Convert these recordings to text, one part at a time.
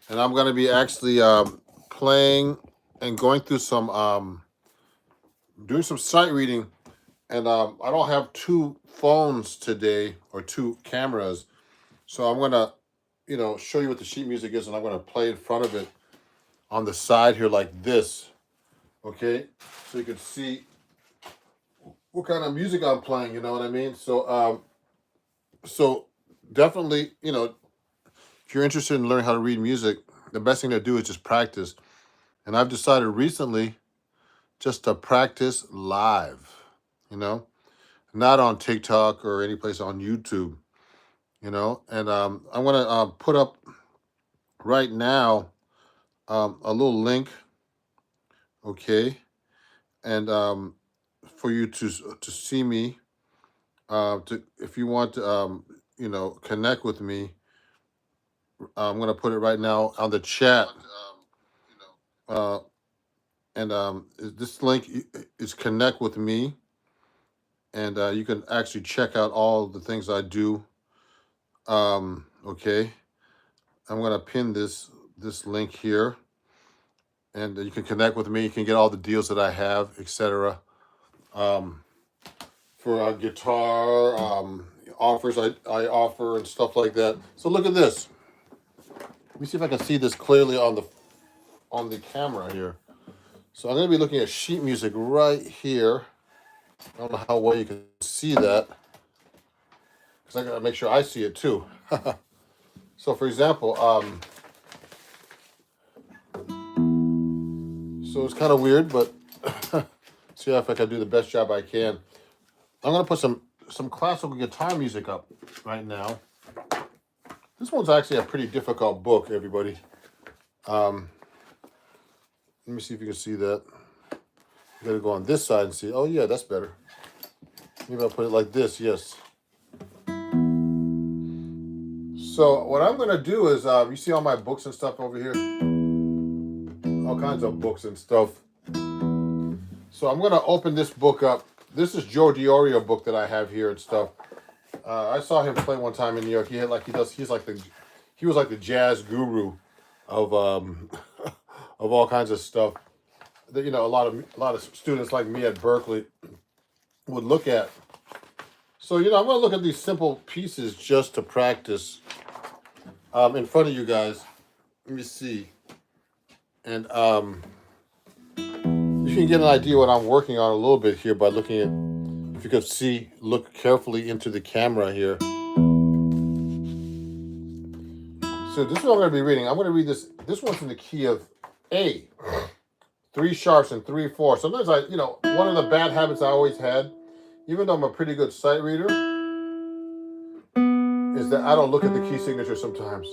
and I'm going to be actually playing and going through some doing some sight reading. And I don't have two phones today or two cameras, so I'm gonna, show you what the sheet music is, and I'm gonna play in front of it on the side here like this. Okay, so you can see what kind of music I'm playing. You know what I mean? So definitely, if you're interested in learning how to read music, the best thing to do is just practice. And I've decided recently just to practice live. You know, not on TikTok or any place on YouTube. And I'm gonna put up right now a little link, okay, and for you to see me, to if you want to connect with me, I'm gonna put it right now on the chat. Uh, and this link is connect with me, and you can actually check out all the things I do. Okay, I'm gonna pin this link here, and you can connect with me. You can get all the deals that I have, etc. Um, for guitar offers I offer and stuff like that. So look at this. Let me see if I can see this clearly on the camera here. So I'm going to be looking at sheet music right here. I don't know how well you can see that, because I got to make sure I see it too. So for example, so it's kind of weird, but see if I can do the best job I can. I'm going to put some classical guitar music up right now. This one's actually a pretty difficult book, everybody. Let me see if you can see that. You gotta go on this side and see. Oh yeah, that's better. Maybe I'll put it like this, yes. So what I'm gonna do is, you see all my books and stuff over here? All kinds of books and stuff. So I'm gonna open this book up. This is Joe DiOrio book that I have here and stuff. I saw him play one time in New York. He was like the jazz guru of of all kinds of stuff that a lot of students like me at Berkeley would look at. So I'm going to look at these simple pieces just to practice in front of you guys. Let me see, and you can get an idea what I'm working on a little bit here by looking at. If you could see, look carefully into the camera here. So this is what I'm going to be reading. I'm going to read this. This one's in the key of A. 3 sharps and 3 fourths. Sometimes one of the bad habits I always had, even though I'm a pretty good sight reader, is that I don't look at the key signature sometimes.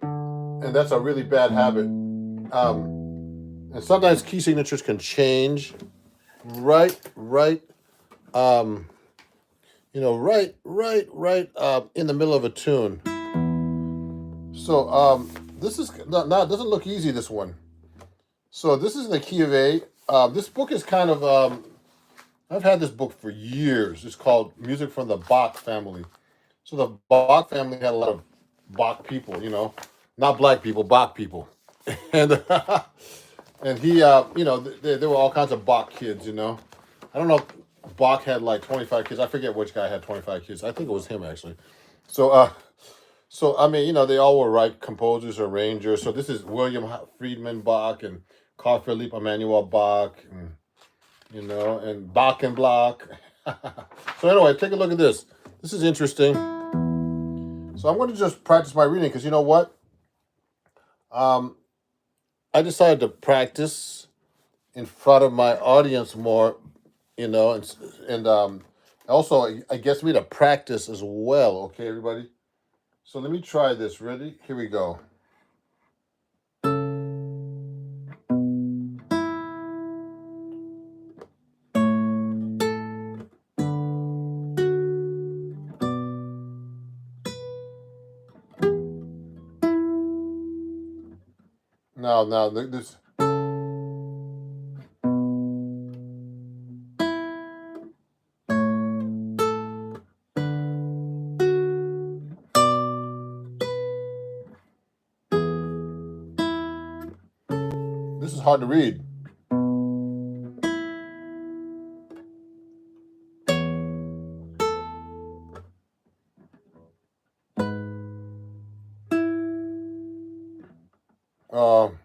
And that's a really bad habit. And sometimes key signatures can change right, in the middle of a tune. So this is not doesn't look easy, this one. So this is in the key of A. This book is kind of I've had this book for years. It's called Music from the Bach Family. So the Bach family had a lot of Bach people, not black people, Bach people, and and he, there were all kinds of Bach kids, I don't know if Bach had like 25 kids. I forget which guy had 25 kids. I think it was him actually. So I mean, they all were composers, arrangers. So this is William Friedman Bach and Carl Philipp Emanuel Bach, and Bach and Block. So anyway, take a look at this. This is interesting. So I'm going to just practice my reading because you know what? I decided to practice in front of my audience more, and also I guess me to practice as well. Okay, everybody. So let me try this. Ready? Here we go. Now, this. This is hard to read. Um,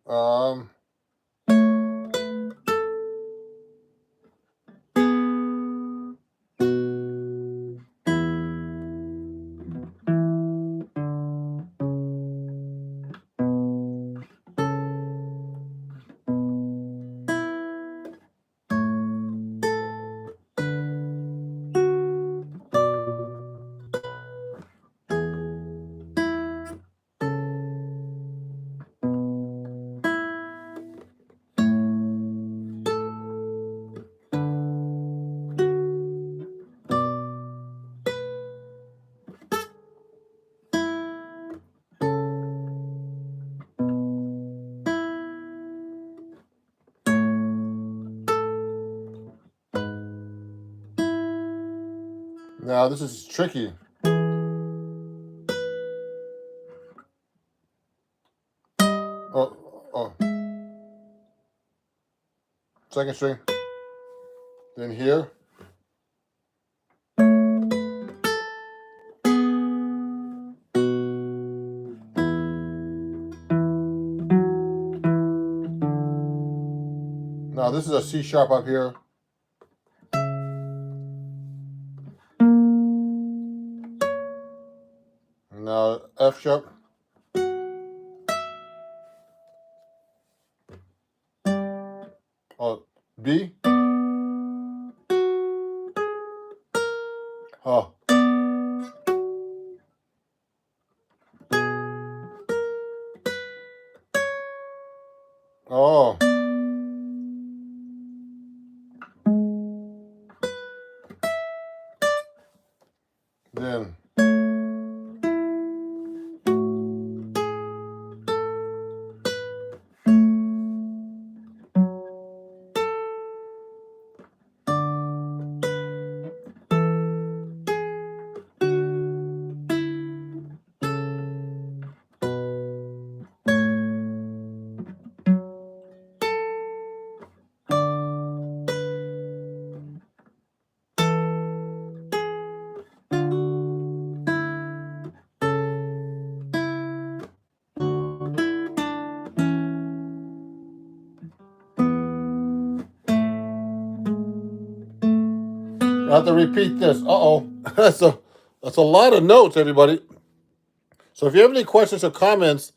um, now this is tricky. Oh, oh, second string. Then here. Now this is a C sharp up here. Now F sharp. Oh, B. Oh. Oh. Then. I have to repeat this. Uh-oh. That's a lot of notes, everybody. So if you have any questions or comments,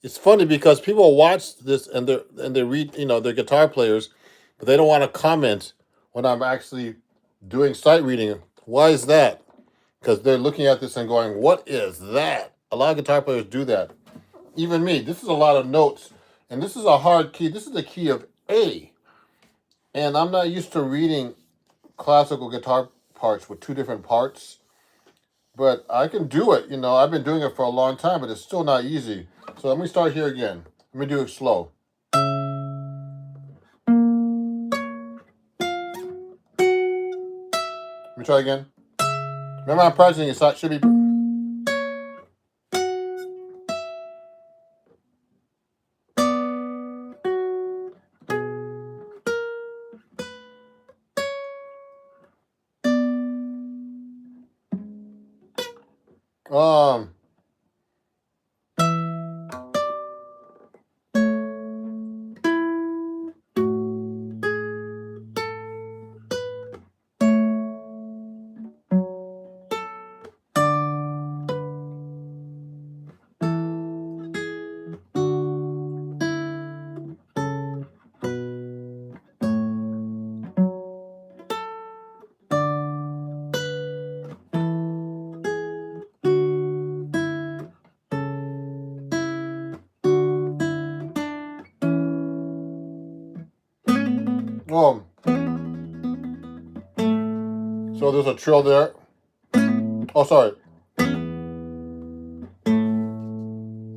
it's funny because people watch this and they read, they're guitar players, but they don't want to comment when I'm actually doing sight reading. Why is that? Because they're looking at this and going, "What is that?" A lot of guitar players do that. Even me. This is a lot of notes, and this is a hard key. This is the key of A, and I'm not used to reading classical guitar parts with two different parts. But I can do it. I've been doing it for a long time, but it's still not easy. So let me start here again. Let me do it slow. Let me try again. Remember, I'm practicing it, so it should be. Um. So there's a trill there. Oh, sorry. That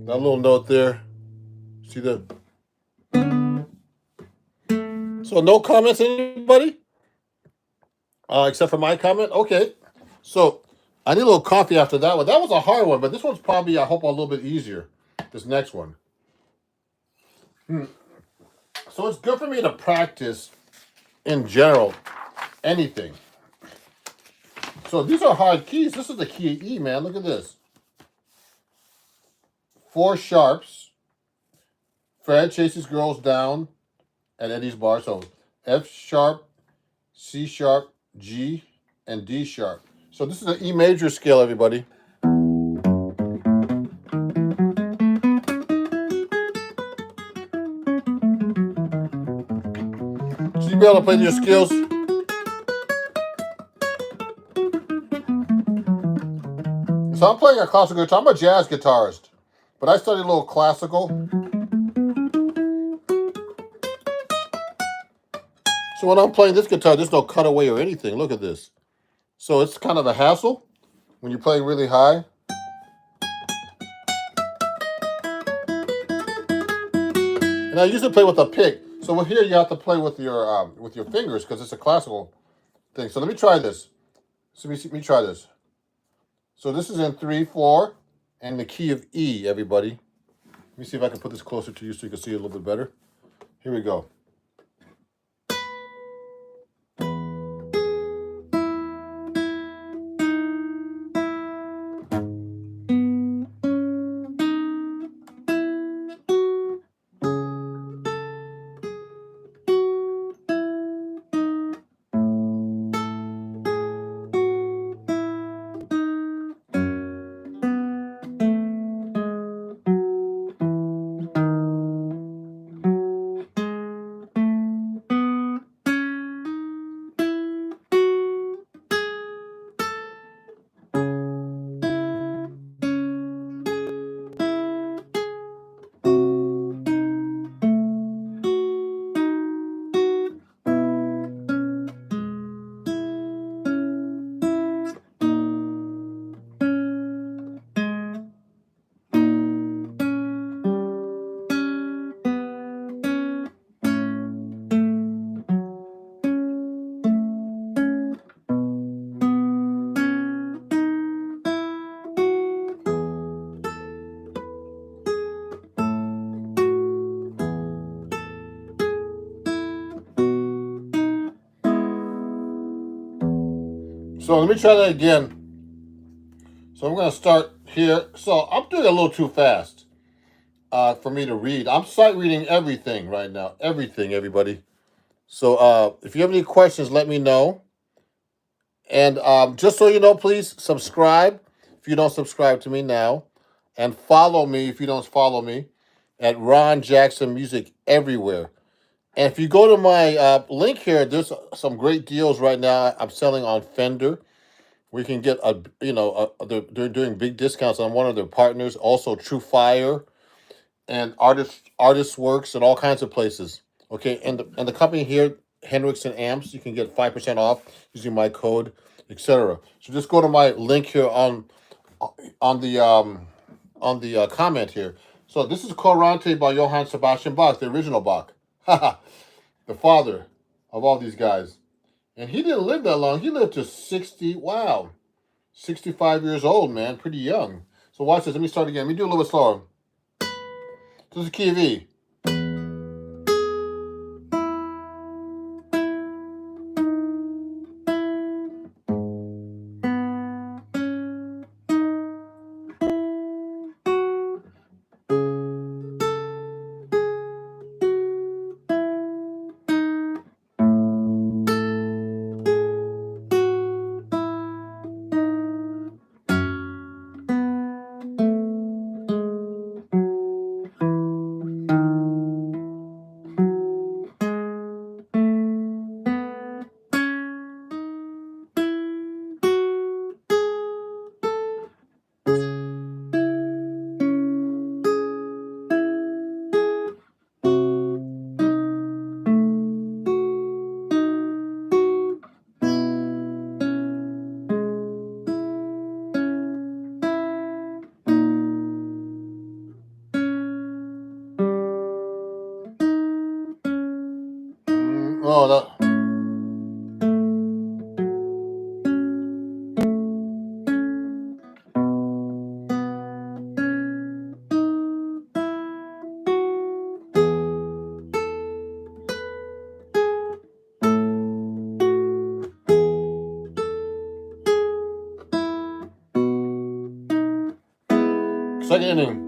little note there. See that? So no comments, anybody? Except for my comment? Okay. So I need a little coffee after that one. That was a hard one, but this one's probably, I hope, a little bit easier. This next one. So it's good for me to practice in general anything. So these are hard keys. This is the key of E, man. Look at this. 4 sharps. Fred chases girls down at Eddie's bar. So F sharp, C sharp, G, and D sharp. So this is an E major scale, everybody. So you be able to play your skills. So I'm playing a classical guitar. I'm a jazz guitarist, but I studied a little classical. So when I'm playing this guitar, there's no cutaway or anything. Look at this. So it's kind of a hassle when you're playing really high. And I usually play with a pick. So here you have to play with your fingers because it's a classical thing. So let me try this. So let me try this. So this is in 3/4 and the key of E, everybody. Let me see if I can put this closer to you so you can see it a little bit better. Here we go. So let me try that again. So I'm going to start here. So I'm doing a little too fast for me to read. I'm sight reading everything right now. Everything, everybody. So if you have any questions, let me know. And just so you know, please subscribe if you don't subscribe to me now. And follow me if you don't follow me at Ron Jackson Music everywhere. And if you go to my link here, there's some great deals right now. I'm selling on Fender. We can get they're doing big discounts on one of their partners. Also, True Fire and Artist Works and all kinds of places. Okay, and the company here, Hendrickson Amps, you can get 5% off using my code, etc. So just go to my link here on the comment here. So this is Corante by Johann Sebastian Bach, the original Bach, the father of all these guys. And he didn't live that long. He lived to 60. Wow, 65 years old, man, pretty young. So watch this. Let me start again. Let me do a little bit slower. This is key of E. Second inning.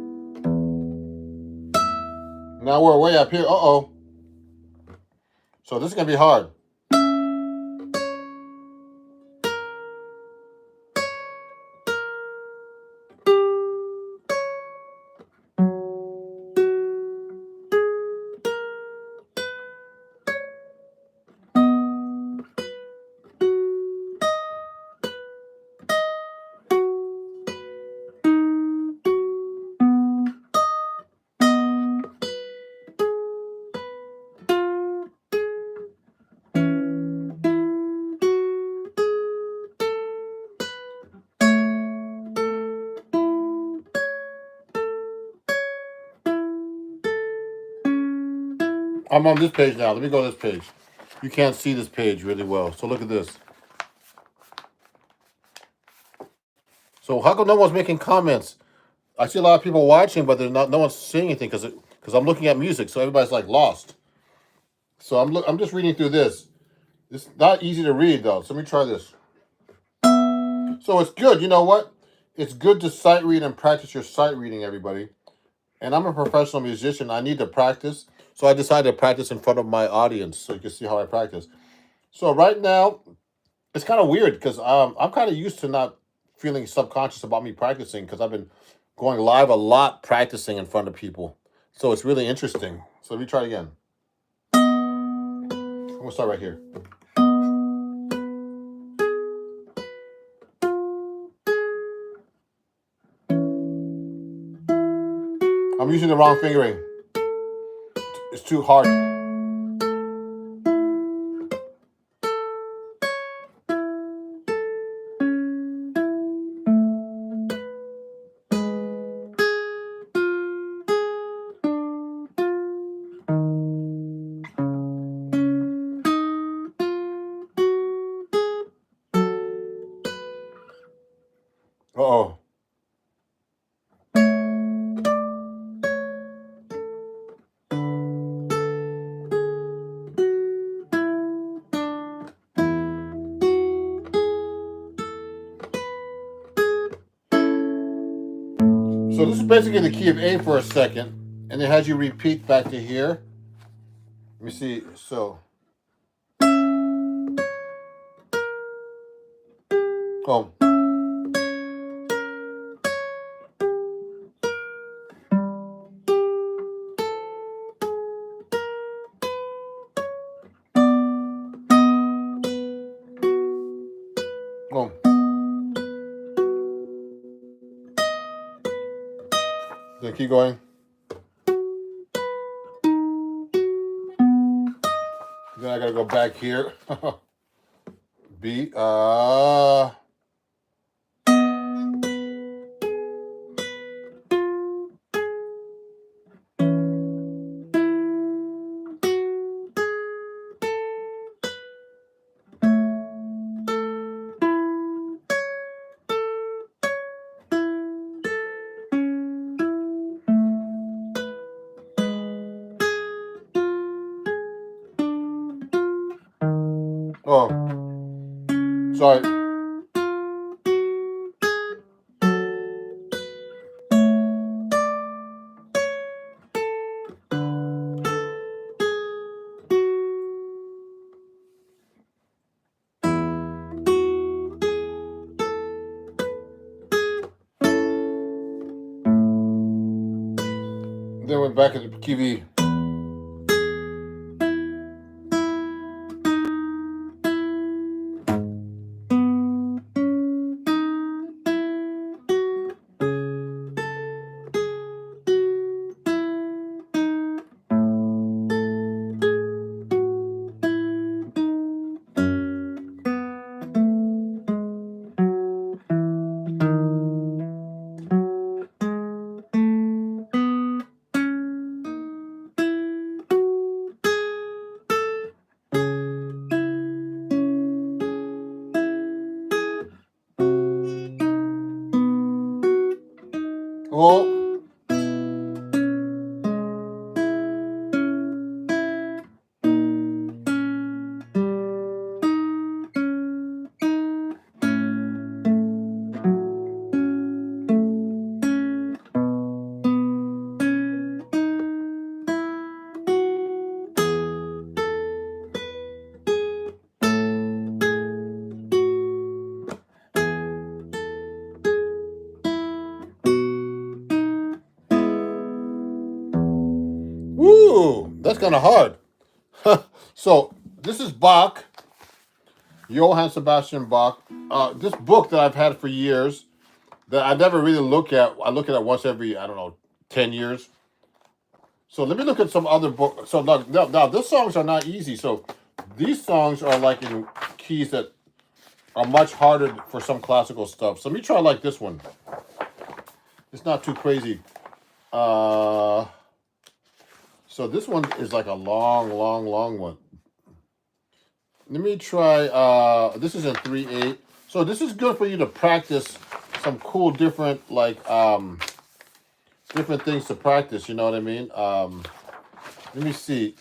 Now we're way up here. Uh-oh. So this is going to be hard. I'm on this page now. Let me go to this page. You can't see this page really well. So look at this. So how come no one's making comments? I see a lot of people watching, but no one's saying anything because I'm looking at music. So everybody's like lost. So I'm just reading through this. It's not easy to read though. So let me try this. So it's good. You know what? It's good to sight read and practice your sight reading, everybody. And I'm a professional musician. I need to practice. So I decided to practice in front of my audience so you can see how I practice. So right now, it's kind of weird because I'm kind of used to not feeling subconscious about me practicing because I've been going live a lot practicing in front of people. So it's really interesting. So let me try it again. I'm going to start right here. I'm using the wrong fingering. It's too hard. Uh-oh. So this is basically the key of A for a second, and it has you repeat back to here. Let me see. So, oh, oh. Then keep going. Then I gotta go back here. B. Oh, sorry. Then we're back at the key V. Oh. kind of hard. So this is Bach, Johann Sebastian Bach. This book that I've had for years that I never really look at. I look at it once every, I don't know, 10 years. So let me look at some other books. So now these songs are not easy. So these songs are like in keys that are much harder for some classical stuff. So let me try like this one. It's not too crazy. So this one is like a long one. Let me try, this is in 3/8. So this is good for you to practice some cool different, like, different things to practice, you know what I mean? Let me see.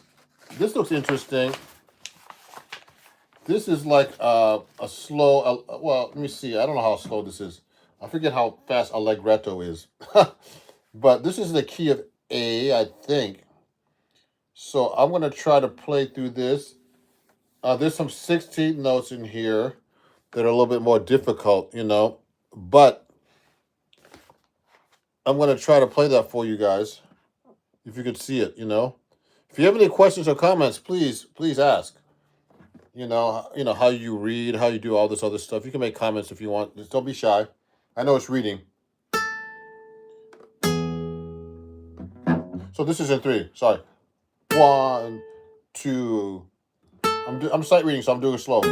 This looks interesting. This is like a slow, well, let me see. I don't know how slow this is. I forget how fast allegretto is. But this is the key of A, I think. So I'm going to try to play through this. There's some 16th notes in here that are a little bit more difficult, you know. But I'm going to try to play that for you guys, if you could see it, you know. If you have any questions or comments, please ask. You know how you read, how you do all this other stuff. You can make comments if you want. Just don't be shy. I know it's reading. So this is in 3. Sorry. 1, 2. I'm sight reading, so I'm doing it slow.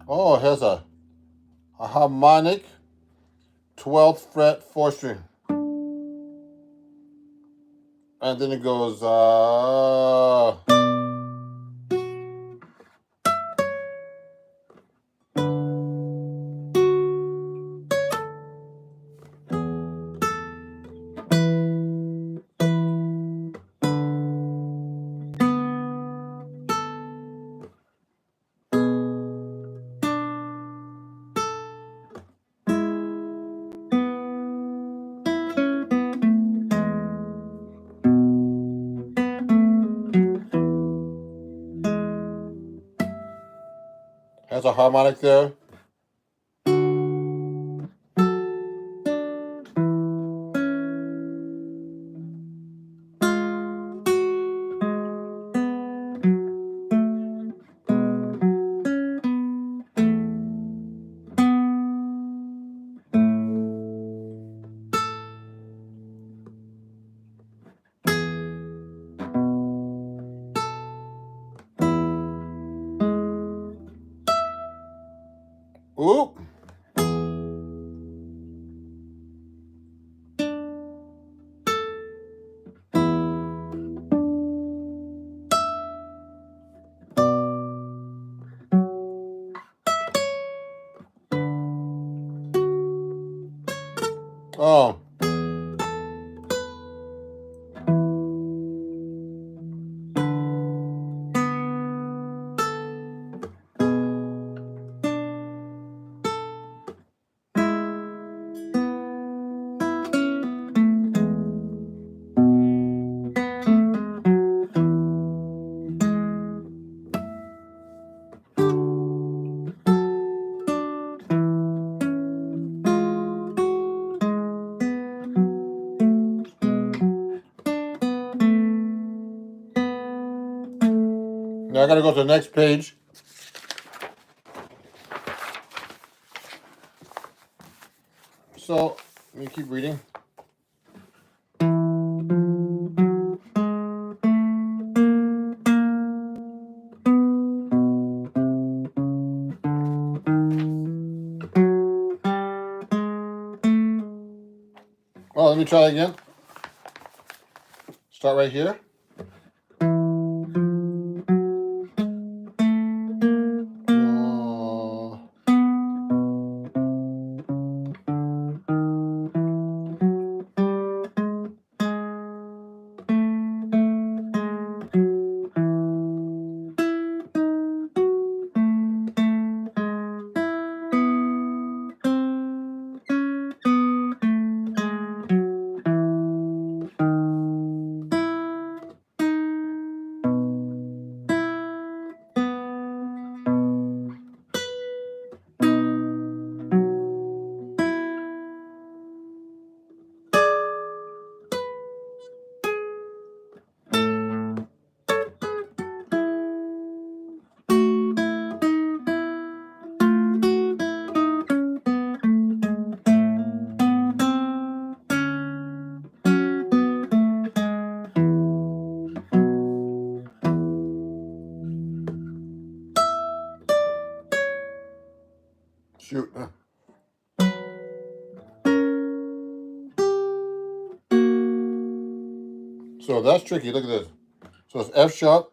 Oh, here's a harmonic 12th fret 4 string. And then it goes has a harmonic there. Oop. Oh. Now I gotta go to the next page. So let me keep reading. Oh, let me try again. Start right here. Shoot. So that's tricky. Look at this. So it's F sharp.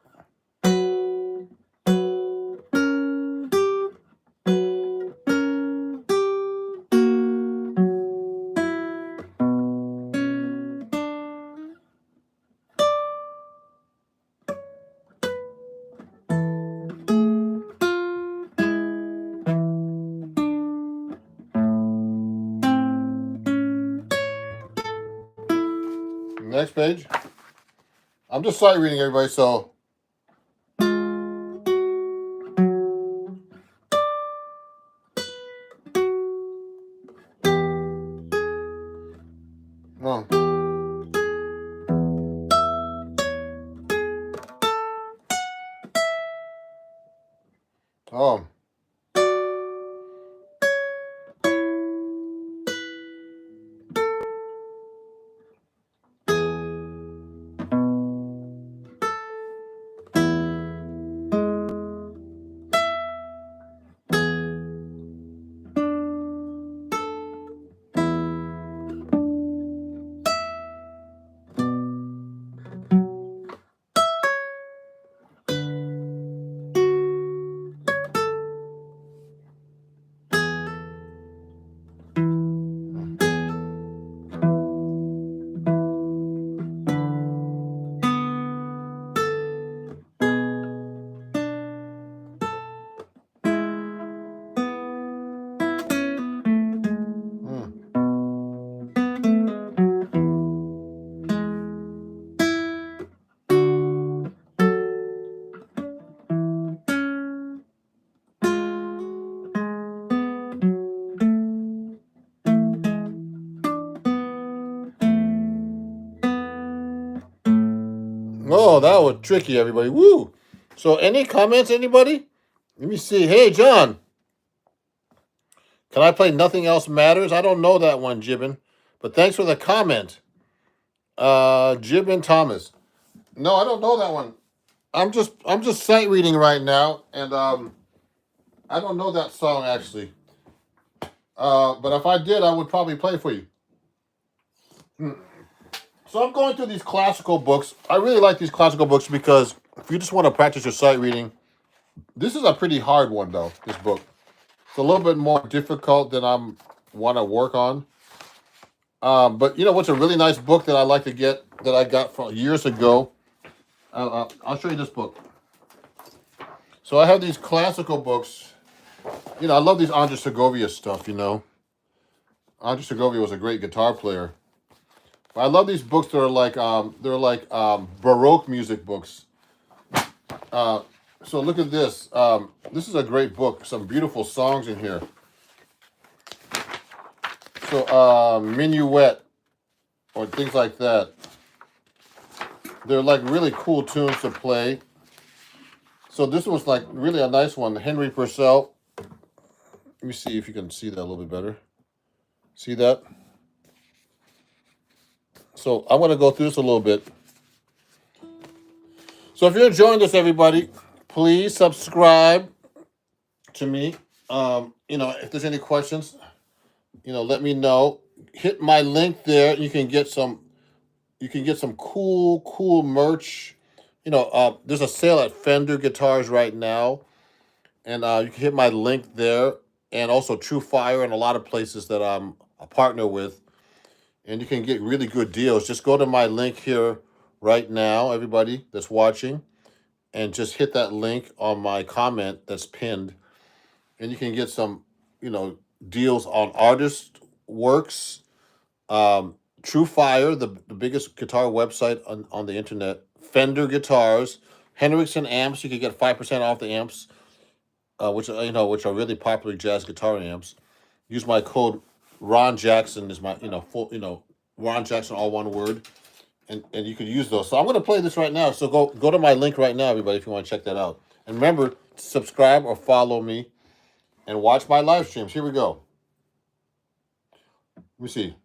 Next page. I'm just sight reading everybody, so. Oh. Oh. Oh, that was tricky, everybody. Woo! So, any comments, anybody? Let me see. Hey, John. Can I play Nothing Else Matters? I don't know that one, Gibbon. But thanks for the comment. Gibbon Thomas. No, I don't know that one. I'm just sight reading right now, and I don't know that song actually. But if I did, I would probably play for you. So I'm going through these classical books. I really like these classical books because if you just want to practice your sight reading, this is a pretty hard one though. This book, it's a little bit more difficult than I want to work on. But you know what's a really nice book that I like to get that I got from years ago? I'll show you this book. So I have these classical books. You know, I love these Andre Segovia stuff. You know, Andre Segovia was a great guitar player. But I love these books that are like Baroque music books. So look at this. This is a great book. Some beautiful songs in here. So Minuet or things like that. They're like really cool tunes to play. So this was like really a nice one. Henry Purcell. Let me see if you can see that a little bit better. See that? So I'm going to go through this a little bit. So if you're enjoying this, everybody, please subscribe to me. You know, if there's any questions, you know, let me know. Hit my link there. You can get some cool merch. You know, there's a sale at Fender Guitars right now, and you can hit my link there, and also True Fire and a lot of places that I'm a partner with, and you can get really good deals. Just go to my link here right now, everybody that's watching, and just hit that link on my comment that's pinned, and you can get some, you know, deals on artist works. True Fire, the biggest guitar website on the internet. Fender guitars, Hendrickson amps. You can get 5% off the amps, which are really popular jazz guitar amps. Use my code Ron Jackson is my full Ron Jackson all one word, and you could use those. So I'm gonna play this right now. So go to my link right now, everybody, if you want to check that out. And remember to subscribe or follow me, and watch my live streams. Here we go. Let me see.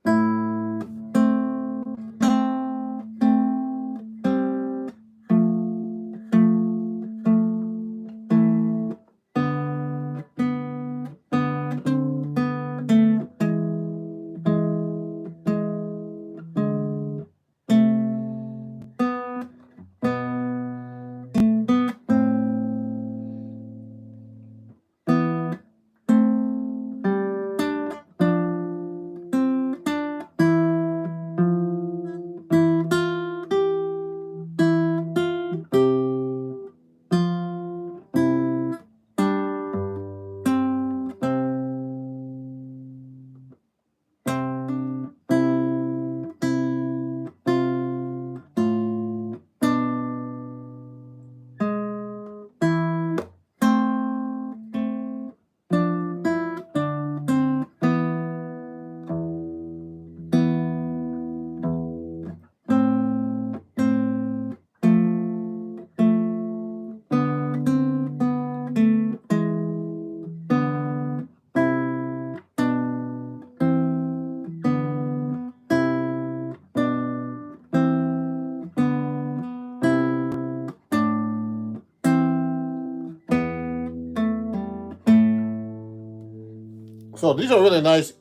So these are really nice,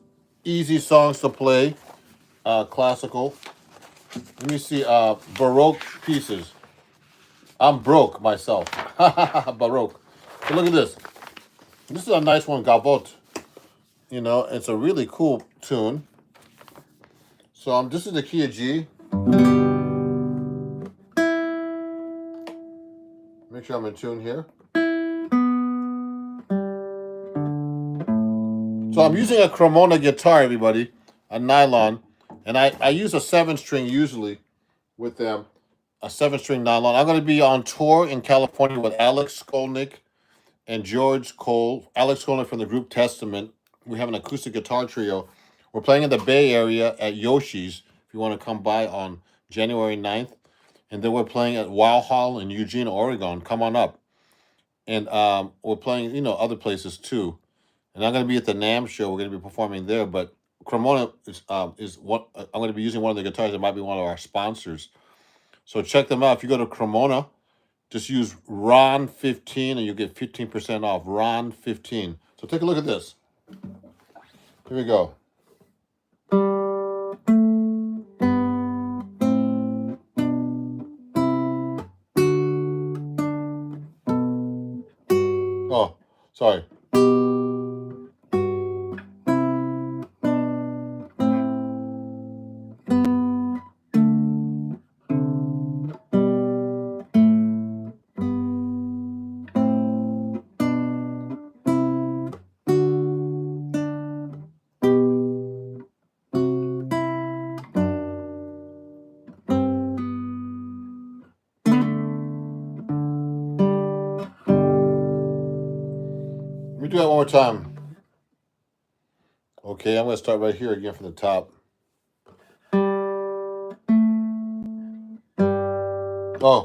easy songs to play. Classical. Let me see. Baroque pieces. I'm broke myself. Baroque. So look at this. This is a nice one, Gavotte. You know, it's a really cool tune. So this is the key of G. Make sure I'm in tune here. So I'm using a Cremona guitar, everybody, a nylon, and I use a 7-string usually with them, a 7-string nylon. I'm going to be on tour in California with Alex Skolnick and George Cole. Alex Skolnick from the group Testament. We have an acoustic guitar trio. We're playing in the Bay Area at Yoshi's, if you want to come by on January 9th. And then we're playing at Wow Hall in Eugene, Oregon. Come on up. And we're playing, you know, other places too. And I'm going to be at the NAMM show. We're going to be performing there. But Cremona is what I'm going to be using one of the guitars that might be one of our sponsors. So check them out. If you go to Cremona, just use Ron15 and you'll get 15% off. Ron15. So take a look at this. Here we go. Oh, sorry. Let me do that one more time. Okay, I'm going to start right here again from the top. Oh.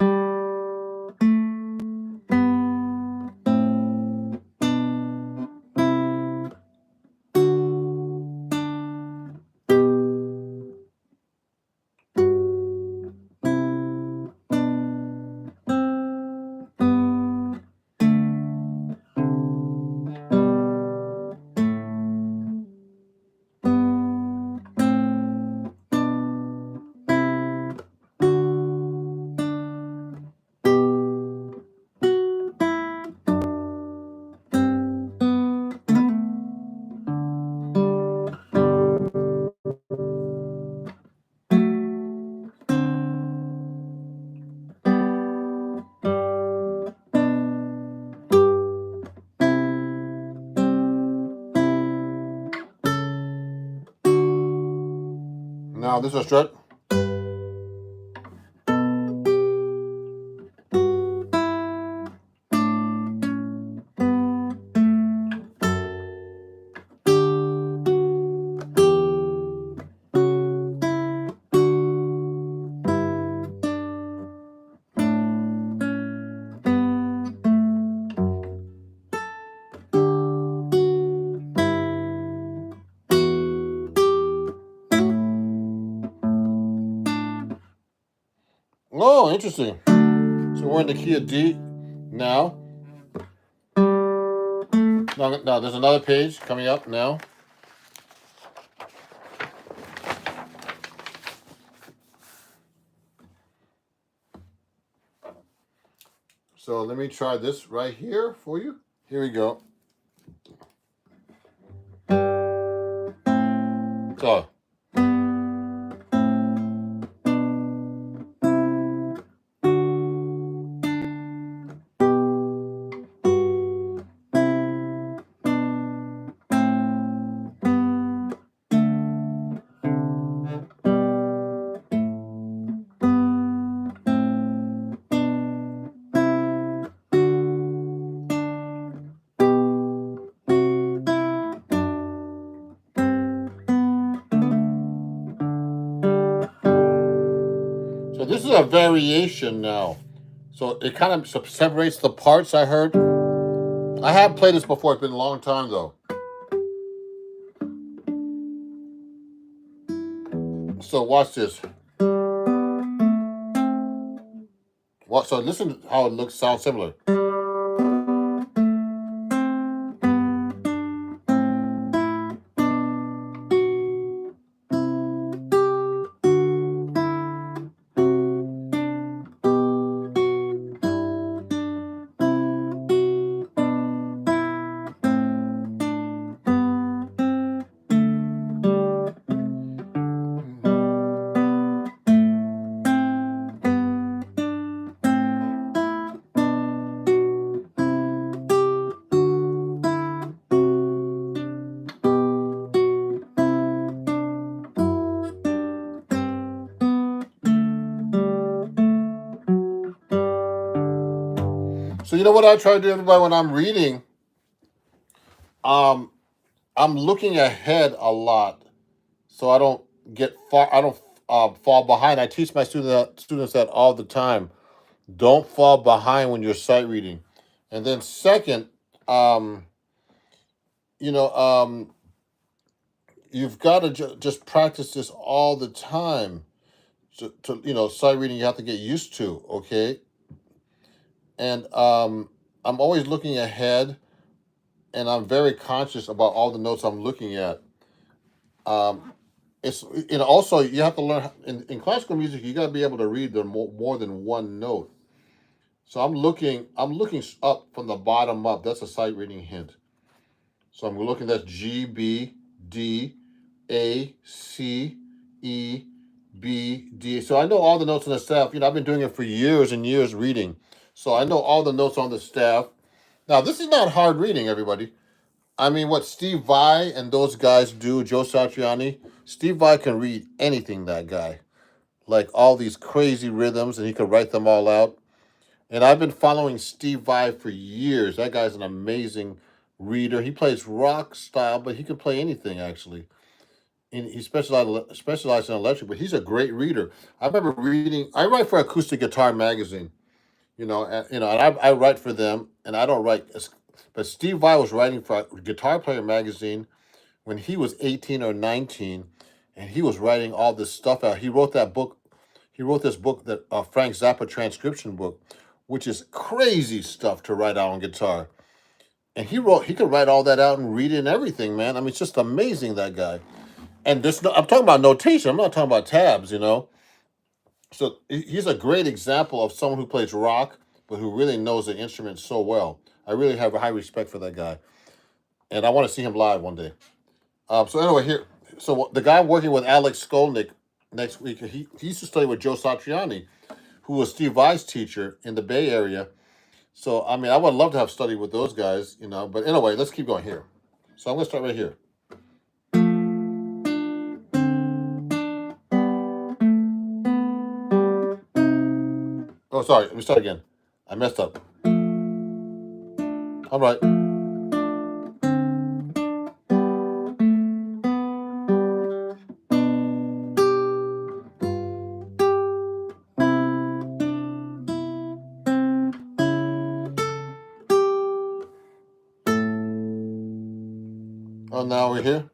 Now this is a strut. Oh, interesting. So we're in the key of D now. Now there's another page coming up now. So let me try this right here for you. Here we go. So. So this is a variation now. So it kind of separates the parts, I heard. I have played this before. It's been a long time, though. So watch this. So listen how it sounds similar. know what I try to do, everybody, when I'm reading? Um, I'm looking ahead a lot, so I don't get far. I don't fall behind. I teach my students that all the time. Don't fall behind when you're sight reading. And then second, um, you know, you've got to just practice this all the time. Sight reading you have to get used to. Okay, and I'm always looking ahead, and I'm very conscious about all the notes I'm looking at. Um, it's also you have to learn in classical music. You got to be able to read the more than one note. So I'm looking up from the bottom up. That's a sight reading hint. So I'm looking. That's G, B, D, A, C, E, B, D. So I know all the notes on the staff. I've been doing it for years and years reading. So I know all the notes on the staff. Now this is not hard reading, everybody. I mean, what Steve Vai and those guys do, Joe Satriani. Steve Vai can read anything. That guy, like all these crazy rhythms, and he can write them all out. And I've been following Steve Vai for years. That guy's an amazing reader. He plays rock style, but he can play anything actually. And he specialized in electric, but he's a great reader. I remember reading. I write for Acoustic Guitar Magazine, and I write for them, and I don't write. But Steve Vai was writing for Guitar Player Magazine when he was 18 or 19, and he was writing all this stuff out. He wrote that book. He wrote this book, that Frank Zappa transcription book, which is crazy stuff to write out on guitar. And he could write all that out and read it and everything, man. I mean, it's just amazing, that guy. And I'm talking about notation. I'm not talking about tabs. So he's a great example of someone who plays rock, but who really knows the instrument so well. I really have a high respect for that guy, and I want to see him live one day. So anyway, so the guy working with Alex Skolnick next week, he used to study with Joe Satriani, who was Steve Vai's teacher in the Bay Area. So I mean, I would love to have studied with those guys. But anyway, let's keep going here. So I'm going to start right here. Oh, sorry. Let me start again. I messed up. All right. Oh, now we're here.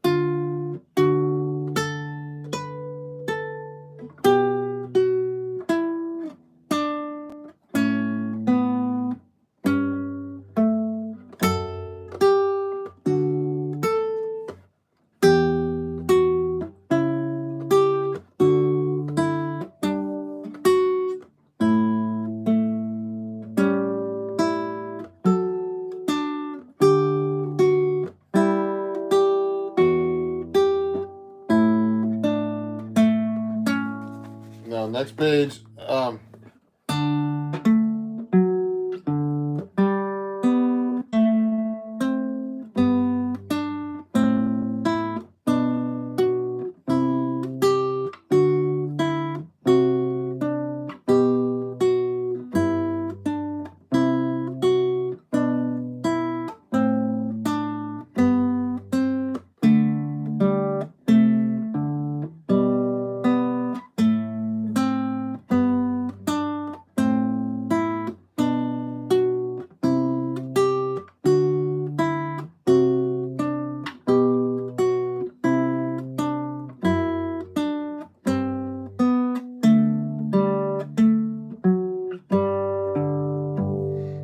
Now, next page.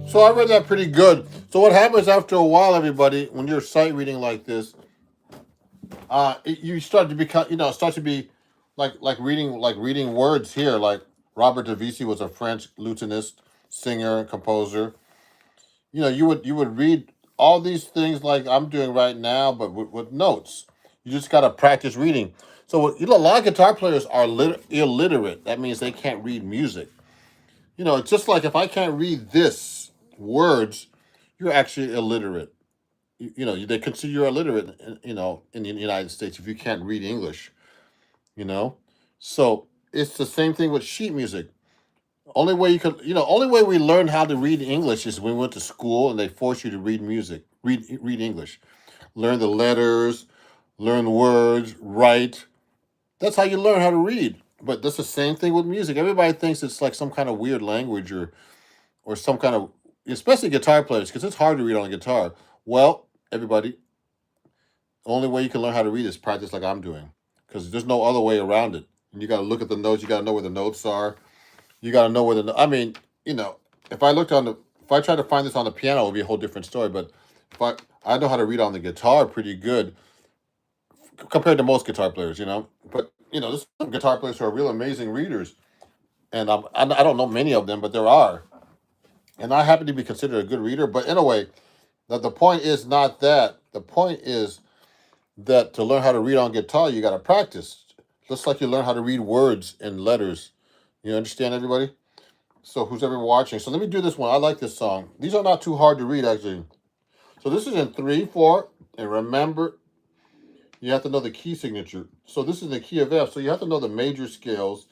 So I read that pretty good. So what happens after a while, everybody, when you're sight reading like this, you start to become, start to be like reading words here. Like Robert Debussy was a French lutenist, singer, and composer. You would read all these things like I'm doing right now, but with notes. You just got to practice reading. So a lot of guitar players are illiterate. That means they can't read music. It's just like if I can't read this words, you're actually illiterate. They consider you illiterate. In the United States, if you can't read English. You know, so it's the same thing with sheet music. Only way you could, only way we learn how to read English is when we went to school and they force you to read music, read English, learn the letters, learn words, write. That's how you learn how to read. But that's the same thing with music. Everybody thinks it's like some kind of weird language or some kind of, especially guitar players, because it's hard to read on a guitar. Well, everybody, the only way you can learn how to read is practice like I'm doing, because there's no other way around it. And you got to look at the notes. You got to know where the notes are. You got to know where the. I mean, if I looked on the, if I tried to find this on the piano, it would be a whole different story. But if I know how to read on the guitar pretty good compared to most guitar players. But there's some guitar players who are real amazing readers, and I don't know many of them, but there are. And I happen to be considered a good reader. But anyway, the point is not that. The point is that to learn how to read on guitar, you got to practice. Just like you learn how to read words and letters. You understand, everybody? So who's ever watching? So let me do this one. I like this song. These are not too hard to read, actually. So this is in 3/4, and remember, you have to know the key signature. So this is the key of F. So you have to know the major scales.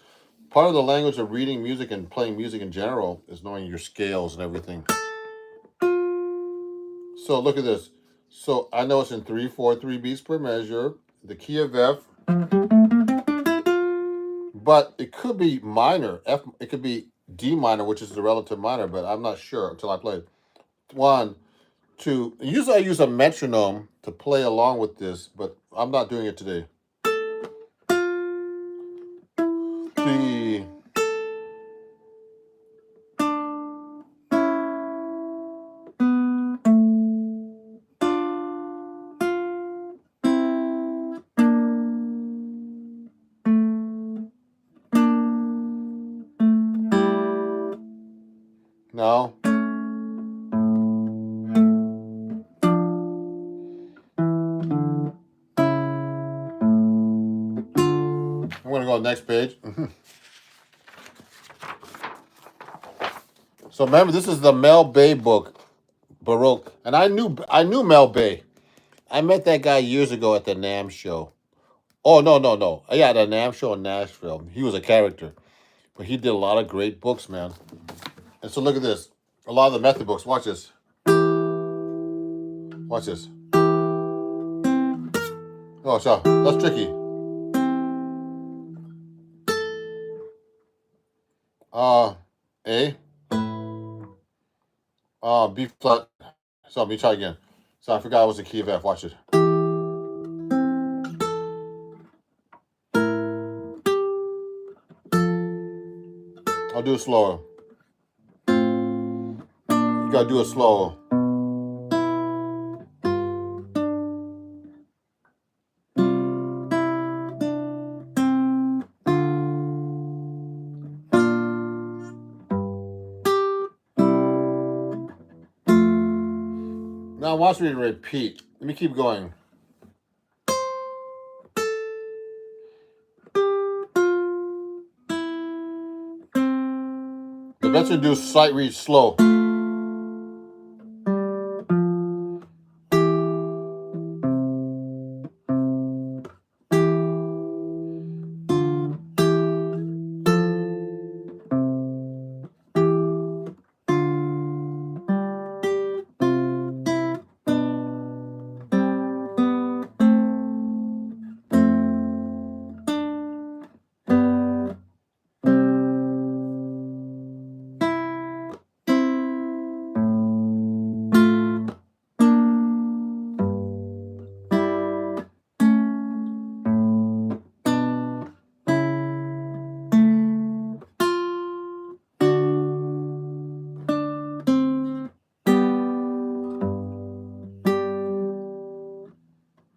Part of the language of reading music and playing music in general is knowing your scales and everything. So look at this. So I know it's in 3/4, 3 beats per measure. The key of F. But it could be minor. It could be D minor, which is the relative minor, but I'm not sure until I play it. 1, 2. Usually I use a metronome to play along with this, but I'm not doing it today. 3. No. I'm going to go to the next page. So remember, this is the Mel Bay book, Baroque. And I knew Mel Bay. I met that guy years ago at the NAMM show. Oh, no. Yeah, the NAMM show in Nashville. He was a character. But he did a lot of great books, man. And so look at this. A lot of the method books. Watch this. Watch this. Oh, so that's tricky. A. B flat. So let me try again. So I forgot it was the key of F. Watch it. I'll do it slower. You gotta do it slower. Now watch me repeat. Let me keep going. The best to do sight read slow.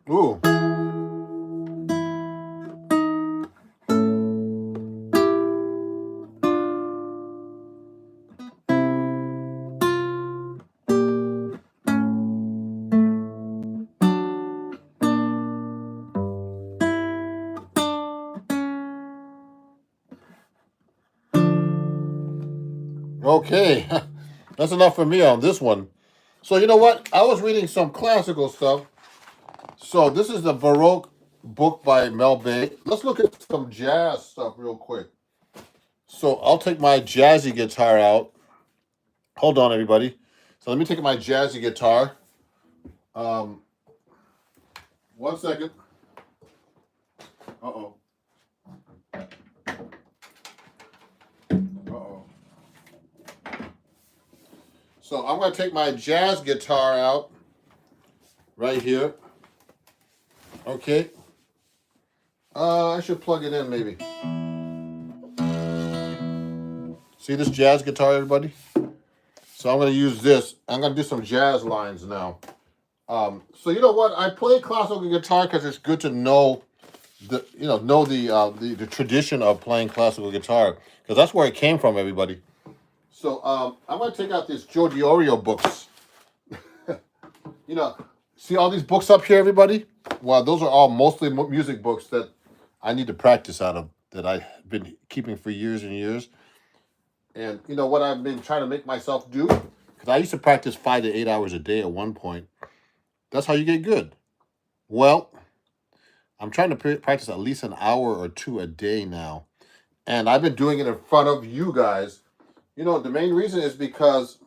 Ooh. Okay. That's enough for me on this one. So you know what? I was reading some classical stuff. So this is the Baroque book by Mel Bay. Let's look at some jazz stuff real quick. So I'll take my jazzy guitar out. Hold on, everybody. So let me take my jazzy guitar. Um, 1 second. Uh-oh. Uh-oh. So I'm going to take my jazz guitar out right here. Okay. I should plug it in maybe. See this jazz guitar, everybody? So I'm going to use this. I'm going to do some jazz lines now. So you know what? I play classical guitar because it's good to know the tradition of playing classical guitar, because that's where it came from, everybody. So I'm going to take out these Joe DiOrio books. See all these books up here, everybody? Well, those are all mostly music books that I need to practice out of, that I've been keeping for years and years. And you know what I've been trying to make myself do? Because I used to practice 5 to 8 hours a day at one point. That's how you get good. Well, I'm trying to practice at least an hour or two a day now. And I've been doing it in front of you guys. The main reason is because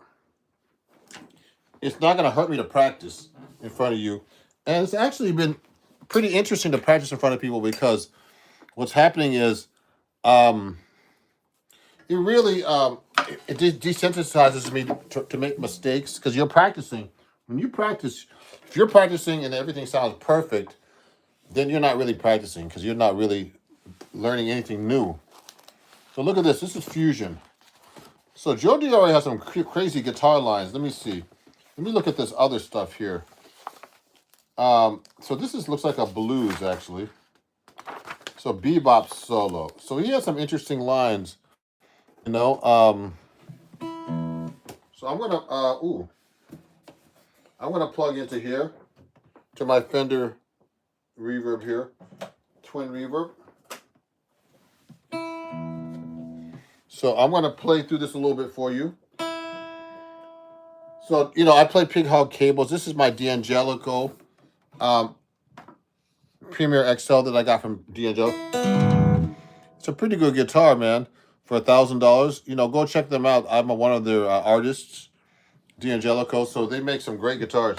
it's not going to hurt me to practice in front of you. And it's actually been pretty interesting to practice in front of people, because what's happening is it really it desensitizes me to make mistakes, because you're practicing. When you practice, if you're practicing and everything sounds perfect, then you're not really practicing, because you're not really learning anything new. So look at this. This is fusion. So Joe DiOrio has some crazy guitar lines. Let me see. Let me look at this other stuff here. So this looks like a blues, actually. So bebop solo. So he has some interesting lines. So I'm gonna plug into here, to my Fender reverb here, twin reverb. So I'm gonna play through this a little bit for you. So I play Pig Hog cables. This is my D'Angelico Premier XL that I got from D'Angelico. It's a pretty good guitar, man, for $1,000. Go check them out. I'm one of their artists, D'Angelico. So they make some great guitars.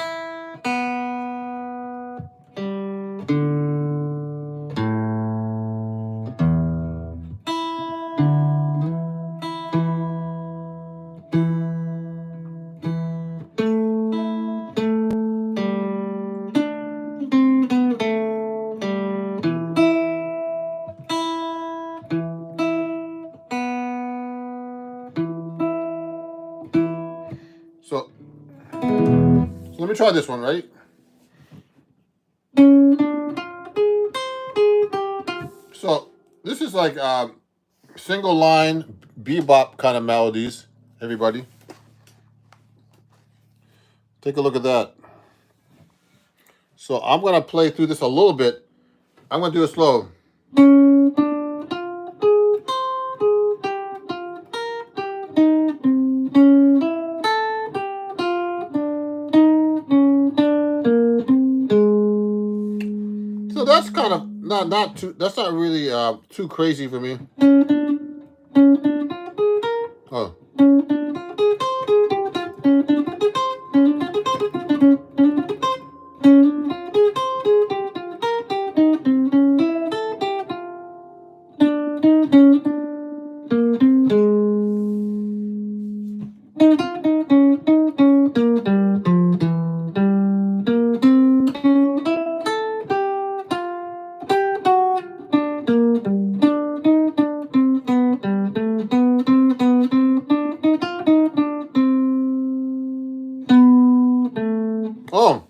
So let me try this one, right? So this is like single line bebop kind of melodies, everybody. Take a look at that. So I'm going to play through this a little bit. I'm going to do it slow. So that's kind of not too. That's not really too crazy for me. Oh. Oh.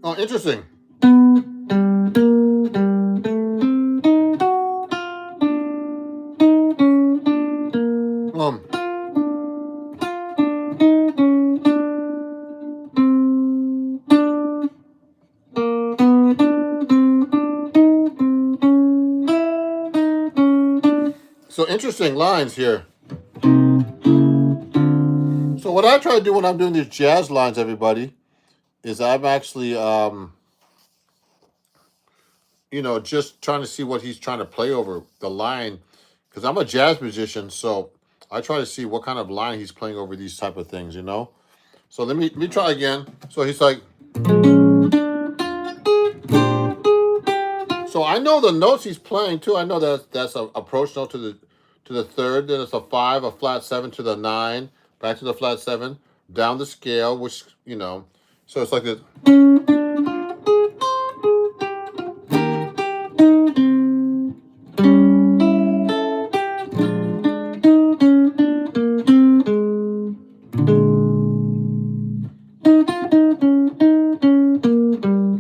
Oh, interesting. So interesting lines here. So what I try to do when I'm doing these jazz lines, everybody, is I'm actually just trying to see what he's trying to play over the line. because I'm a jazz musician, so I try to see what kind of line he's playing over these type of things, you know. So let me try again. So he's like, so I know the notes he's playing too. I know that that's a approach note to the third. Then it's a 5, a flat 7 to the 9, back to the flat 7, down the scale, which you know. So it's like this.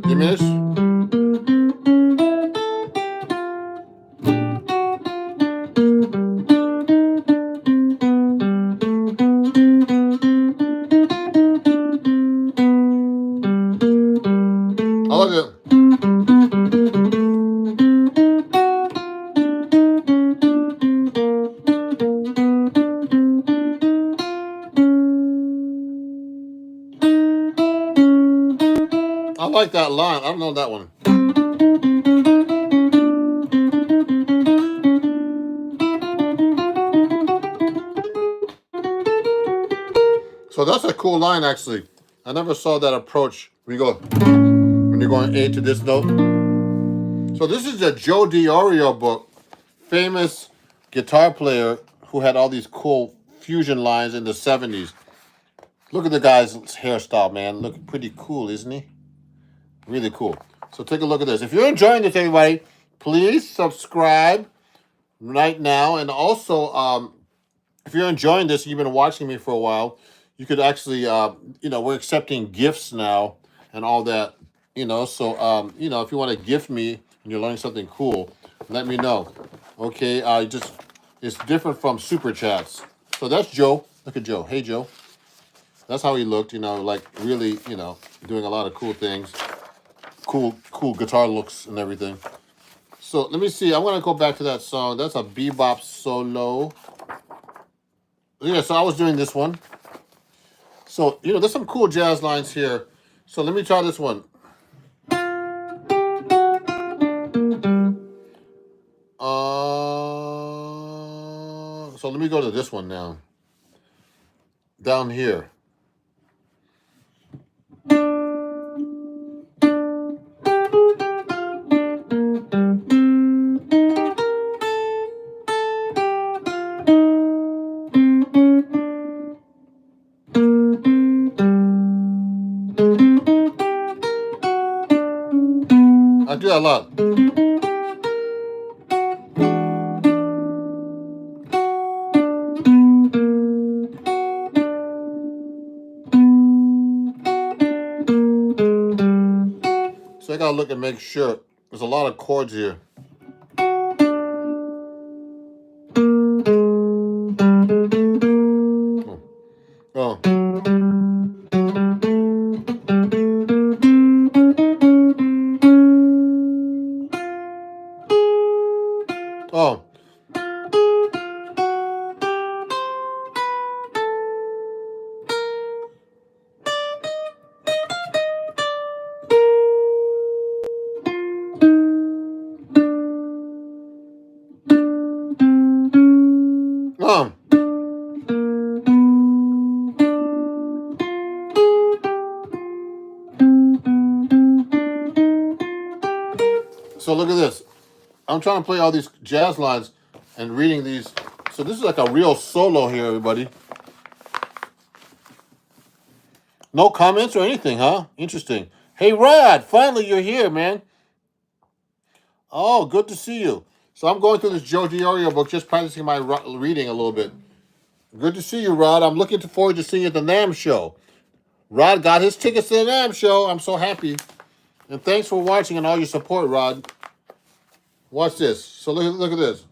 Diminish. I like it. I like that line. I don't know that one. So that's a cool line, actually. I never saw that approach. When you're going A to this note. So this is a Joe DiOrio book, famous guitar player who had all these cool fusion lines in the 70s. Look at the guy's hairstyle, man. Look pretty cool, isn't he? Really cool. So take a look at this. If you're enjoying this, everybody, please subscribe right now. And also, if you're enjoying this, you've been watching me for a while, you could actually, we're accepting gifts now and all that, So, if you want to gift me and you're learning something cool, let me know. Okay, it's different from super chats. So that's Joe. Look at Joe. Hey, Joe. That's how he looked, like really, doing a lot of cool things. Cool guitar looks and everything. So let me see. I'm going to go back to that song. That's a bebop solo. Yeah, so I was doing this one. So, there's some cool jazz lines here. So let me try this one. So let me go to this one now. Down here. I do that a lot. So I gotta look and make sure. There's a lot of chords here. Oh. Oh. Oh. So look at this. I'm trying to play all these jazz lines and reading these. So this is like a real solo here, everybody. No comments or anything, huh? Interesting. Hey, Rod, finally you're here, man. Oh, good to see you. So I'm going through this Joe DiOrio book, just practicing my reading a little bit. Good to see you, Rod. I'm looking forward to seeing you at the NAMM show. Rod got his tickets to the NAMM show. I'm so happy. And thanks for watching and all your support, Rod. Watch this. So look at this.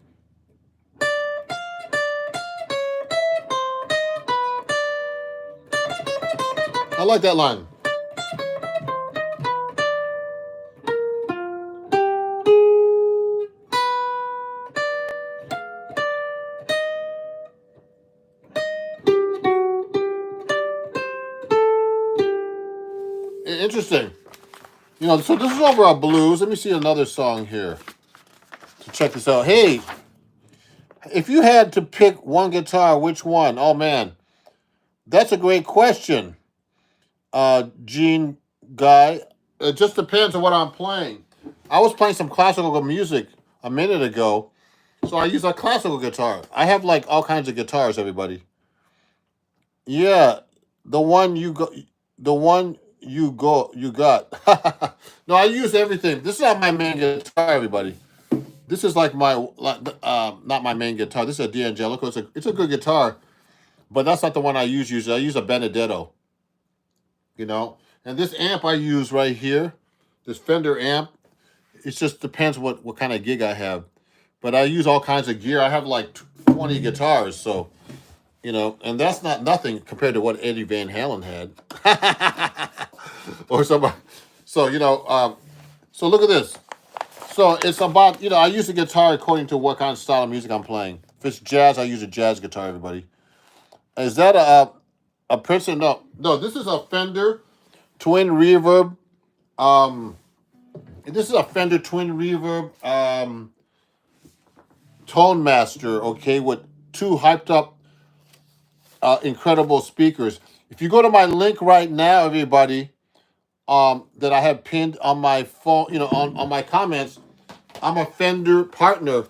I like that line. Interesting. So this is over a blues. Let me see another song here to check this out. Hey, If you had to pick one guitar, which one? Oh man, that's a great question, Gene Guy. It just depends on what I'm playing. I was playing some classical music a minute ago, so I use a classical guitar. I have like all kinds of guitars, everybody. Yeah, the one you go, the one you got. No, I use everything. This is not my main guitar, everybody. This is like not my main guitar. This is a D'Angelico. It's a good guitar, but that's not the one I use usually. I use a Benedetto, you know. And this amp I use right here, this Fender amp, it just depends what kind of gig I have. But I use all kinds of gear. I have like 20 guitars, so and that's not nothing compared to what Eddie Van Halen had, or somebody. So so look at this. So it's about I use the guitar according to what kind of style of music I'm playing. If it's jazz, I use a jazz guitar. Everybody, is that a Princeton? No, no. This is a Fender Twin Reverb. This is a Fender Twin Reverb Tone Master. Okay, with two hyped up, incredible speakers. If you go to my link right now, everybody, that I have pinned on my phone, on my comments, I'm a Fender partner,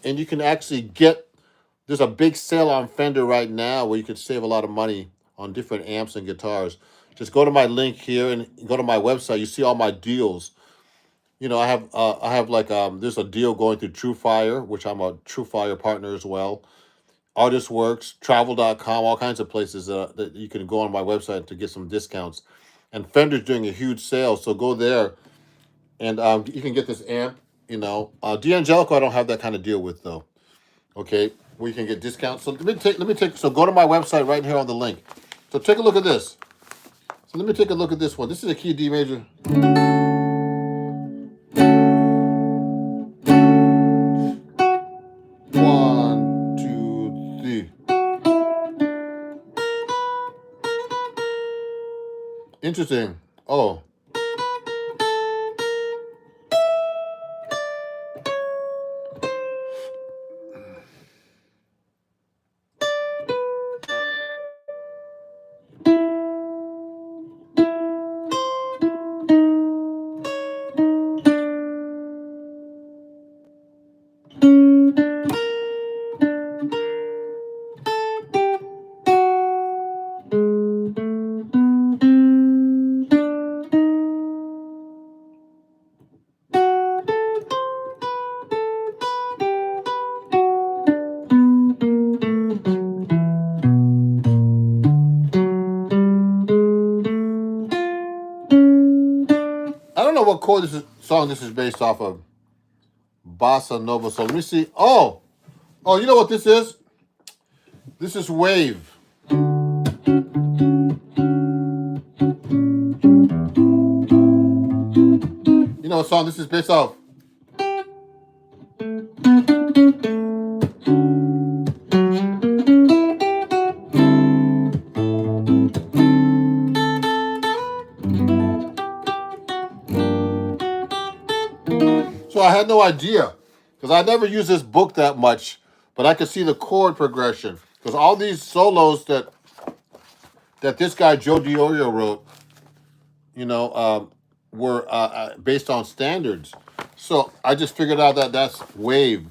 and you can actually there's a big sale on Fender right now where you can save a lot of money on different amps and guitars. Just go to my link here and go to my website. You see all my deals. I have like there's a deal going through TrueFire, which I'm a TrueFire partner as well. ArtistWorks, Travel.com, all kinds of places that you can go on my website to get some discounts. And Fender's doing a huge sale, so go there and you can get this amp. D'Angelico, I don't have that kind of deal with though. Okay, where you can get discounts. So let me take. So go to my website right here on the link. So take a look at this. So let me take a look at this one. This is a key D major. 1, 2, 3. Interesting. Oh. I don't know what chord song this is based off of. Bossa Nova. So let me see. Oh, you know what this is? This is Wave. You know what song this is based off? So I had no idea because I never used this book that much, but I could see the chord progression because all these solos that this guy Joe DiOrio wrote, were based on standards. So I just figured out that that's Wave.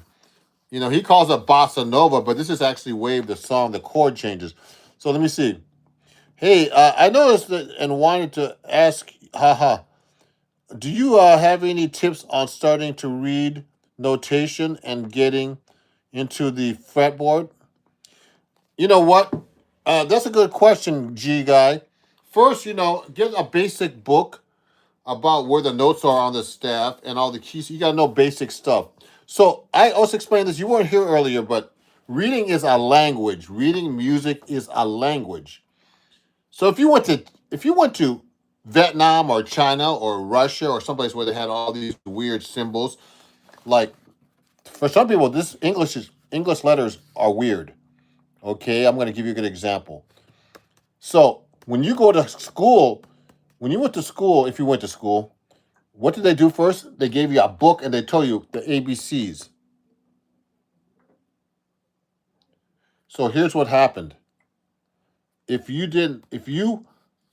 He calls it Bossa Nova, but this is actually Wave, the song, the chord changes. So let me see. Hey, I noticed that and wanted to ask, do you have any tips on starting to read notation and getting into the fretboard? You know what? That's a good question, G guy. First, get a basic book about where the notes are on the staff and all the keys. You gotta know basic stuff. So I also explained this. You weren't here earlier, but reading is a language. Reading music is a language. So if you went to Vietnam or China or Russia or someplace where they had all these weird symbols, like for some people, this English letters are weird. Okay, I'm going to give you a good example. So when you go to school, when you went to school, if you went to school, what did they do first? They gave you a book and they told you the ABCs. So here's what happened. If you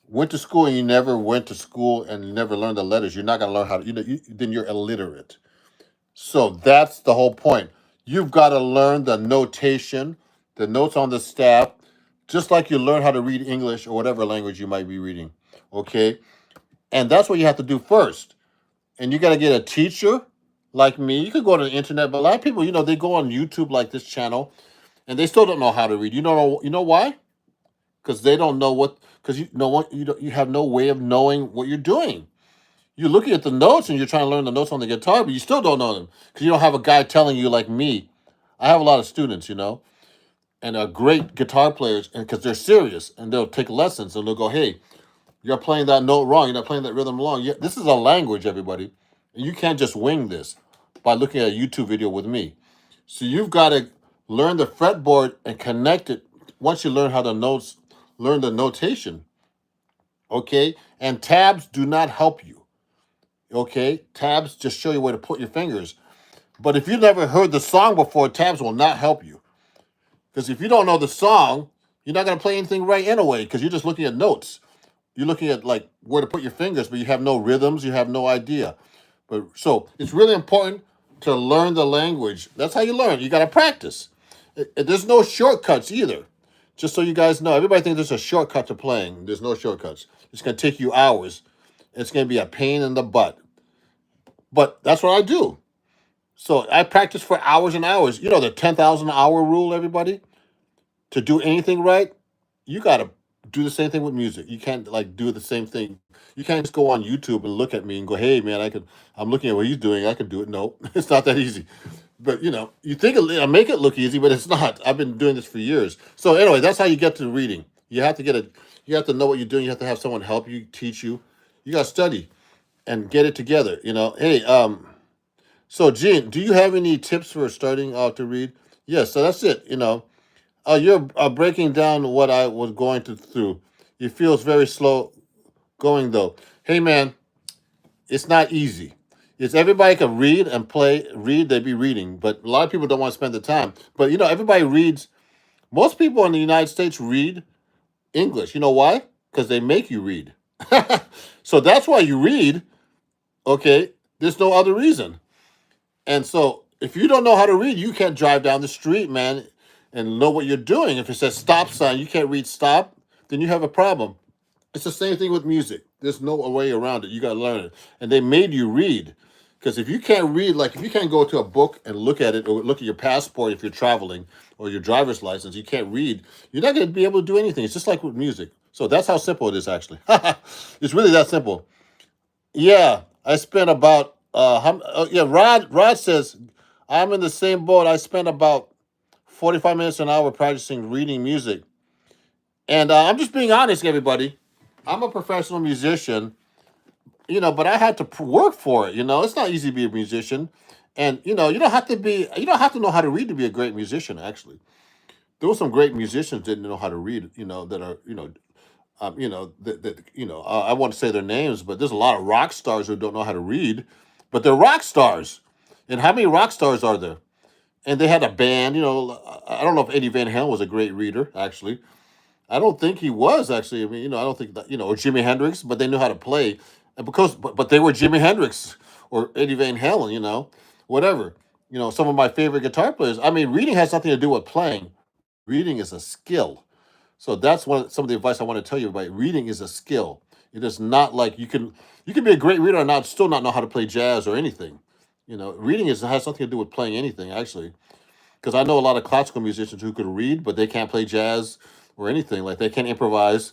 went to school and you never went to school and you never learned the letters, you're not going to learn how to, then you're illiterate. So that's the whole point. You've got to learn the notation, the notes on the staff, just like you learn how to read English or whatever language you might be reading. Okay? And that's what you have to do first. And you got to get a teacher like me. You could go to the internet, but a lot of people, they go on YouTube like this channel and they still don't know how to read. You know why? Because they don't know what, because you know what, you have no way of knowing what you're doing. You're looking at the notes and you're trying to learn the notes on the guitar, but you still don't know them because you don't have a guy telling you like me. I have a lot of students, and are great guitar players, and because they're serious and they'll take lessons and they'll go, "Hey, you're playing that note wrong. You're not playing that rhythm wrong." Yeah, this is a language, everybody, and you can't just wing this by looking at a YouTube video with me. So you've got to learn the fretboard and connect it. Once you learn how the notes, learn the notation, okay? And tabs do not help you. Okay, tabs just show you where to put your fingers. But if you've never heard the song before, tabs will not help you. Because if you don't know the song, you're not going to play anything right anyway, because you're just looking at notes. You're looking at like where to put your fingers, but you have no rhythms, you have no idea. But so it's really important to learn the language. That's how you learn. You got to practice. There's no shortcuts either. Just so you guys know, everybody thinks there's a shortcut to playing. There's no shortcuts. It's going to take you hours. It's going to be a pain in the butt. But that's what I do. So I practice for hours and hours. You know the 10,000 hour rule, everybody? To do anything right, you got to do the same thing with music. You can't like do the same thing. You can't just go on YouTube and look at me and go, "Hey man, I'm looking at what he's doing. I can do it." No, it's not that easy. But you think I make it look easy, but it's not. I've been doing this for years. So anyway, that's how you get to reading. You have to know what you're doing. You have to have someone help you, teach you. You got to study and get it together. Hey, so Gene, do you have any tips for starting out to read? Yes, so that's it. You're breaking down what I was going through. It feels very slow going though. Hey man, it's not easy. It's everybody can read and read, they be reading, but a lot of people don't want to spend the time. But everybody reads. Most people in the United States read English. You know why? Because they make you read. So that's why you read. Okay, there's no other reason. And so if you don't know how to read, you can't drive down the street, man, and know what you're doing. If it says stop sign, you can't read stop, then you have a problem. It's the same thing with music. There's no way around it. You got to learn it. And they made you read. Because if you can't read, like if you can't go to a book and look at it or look at your passport if you're traveling or your driver's license, you can't read, you're not going to be able to do anything. It's just like with music. So that's how simple it is, actually. It's really that simple. Yeah, I spent about yeah. Rod says I'm in the same boat. I spent about 45 minutes an hour practicing reading music, and I'm just being honest, everybody. I'm a professional musician, but I had to work for it. It's not easy to be a musician, and you don't have to know how to read to be a great musician. Actually, there were some great musicians that didn't know how to read. That are I won't say their names, but there's a lot of rock stars who don't know how to read, but they're rock stars. And how many rock stars are there? And they had a band. I don't know if Eddie Van Halen was a great reader. Actually, I don't think he was. Actually, I mean, I don't think that or Jimi Hendrix, but they knew how to play, and but they were Jimi Hendrix or Eddie Van Halen. Whatever. Some of my favorite guitar players. I mean, reading has nothing to do with playing. Reading is a skill. So that's some of the advice I want to tell you about. Reading is a skill. It is not like you can be a great reader and still not know how to play jazz or anything. Reading has something to do with playing anything actually. Because I know a lot of classical musicians who could read, but they can't play jazz or anything. Like they can't improvise.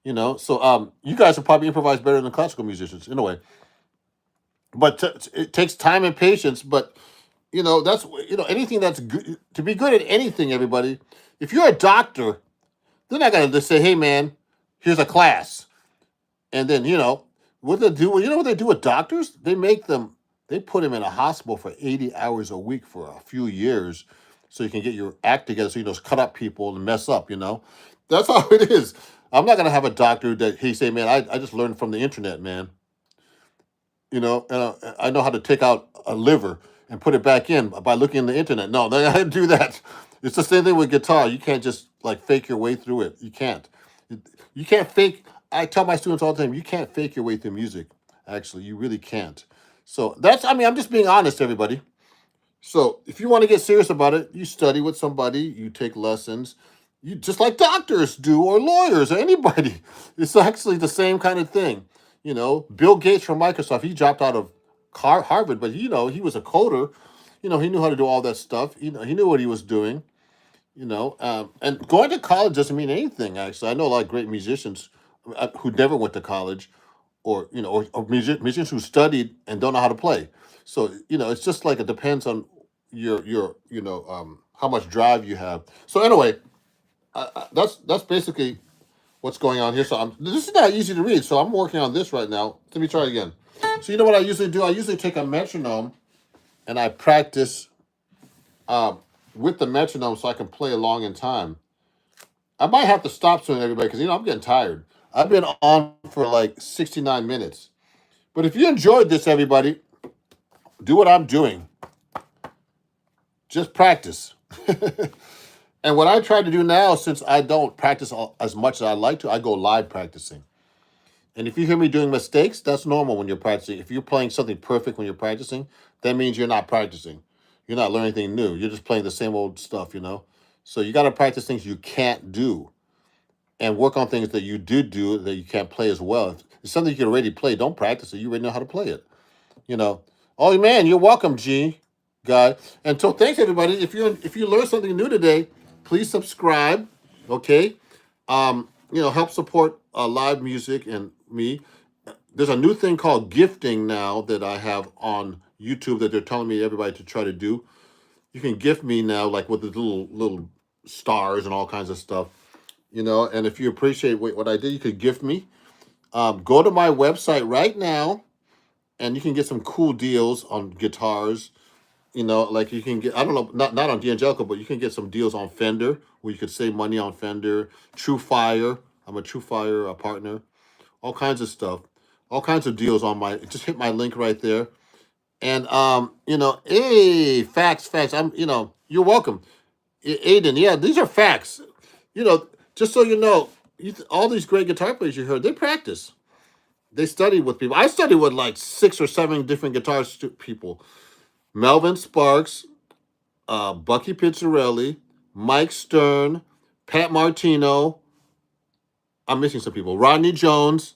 So you guys will probably improvise better than classical musicians in a way. But it takes time and patience. But that's anything that's good to be good at anything. Everybody, if you're a doctor, they're not gonna just say, "Hey, man, here's a class," and then what they do. You know what they do with doctors? They put them in a hospital for 80 hours a week for a few years, so you can get your act together. So cut up people and mess up. That's how it is. I'm not gonna have a doctor that he say, "Man, I just learned from the internet, man." And I know how to take out a liver. and put it back in by looking on the internet. No, they gotta do that. It's the same thing with guitar. You can't just like fake your way through it. You can't. You can't fake. I tell my students all the time, you can't fake your way through music. Actually, you really can't. So that's, I mean, I'm just being honest, everybody. So if you want to get serious about it, you study with somebody, you take lessons, you just like doctors do or lawyers or anybody. It's actually the same kind of thing. You know, Bill Gates from Microsoft, he dropped out of Harvard, but you know, he was a coder. You know, he knew how to do all that stuff. You know, he knew what he was doing. You know, and going to college doesn't mean anything. Actually, I know a lot of great musicians who never went to college, or you know, or musicians who studied and don't know how to play. So you know, it's just like it depends on your you know how much drive you have. So anyway, that's basically what's going on here. So this is not easy to read. So I'm working on this right now. Let me try it again. So you know what I usually do? I usually take a metronome and I practice um, with the metronome so I can play along in time. I might have to stop soon, everybody, because you know I'm getting tired. I've been on for like 69 minutes. But if you enjoyed this, everybody, do what I'm doing. Just practice. And what I try to do now, since I don't practice as much as I like to, I go live practicing. And if you hear me doing mistakes, that's normal when you're practicing. If you're playing something perfect when you're practicing, that means you're not practicing. You're not learning anything new. You're just playing the same old stuff, you know? So you got to practice things you can't do and work on things that you did do that you can't play as well. If it's something you can already play, don't practice it. You already know how to play it, you know? Oh, man, you're welcome, G guy. And so thanks, everybody. If you learned something new today, please subscribe, okay? You know, help support live music and me. There's a new thing called gifting now that I have on YouTube that they're telling me everybody to try to do. You can gift me now, like with the little stars and all kinds of stuff, you know. And if you appreciate what I did, you could gift me. Go to my website right now, and you can get some cool deals on guitars. You know, like you can get, I don't know, not on D'Angelico, but you can get some deals on Fender where you could save money on Fender. True Fire, I'm a True Fire partner. All kinds of stuff, all kinds of deals on my. Just hit my link right there, and you know, hey, facts. You know, you're welcome, Aiden. Yeah, these are facts. You know, just so you know, all these great guitar players you heard, they practice. They study with people. I study with like 6 or 7 different people. Melvin Sparks, Bucky Pizzarelli, Mike Stern, Pat Martino. I'm missing some people. Rodney Jones.